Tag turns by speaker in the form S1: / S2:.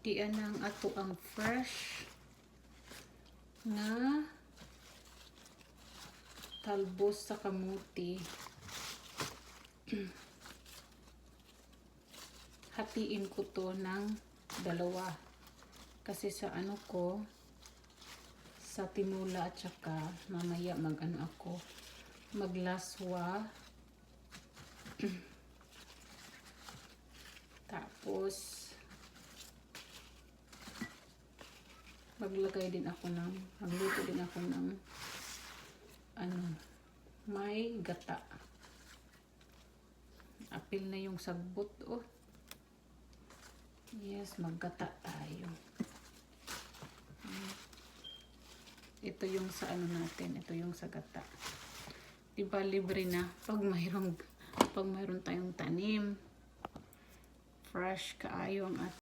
S1: Diyan ang ato ang fresh nga talbos sa kamuti. Hatiin ko to ng dalawa. Kasi sa ano ko, sa tinula at saka mamaya maglaswa. Tapos magluto din ako ng may gata. Apil na yung sagbot, oh. Yes, maggata tayo. Ito yung sa natin, ito yung sa gata. Diba libre na pag mayroon tayong tanim. Fresh kaayo ang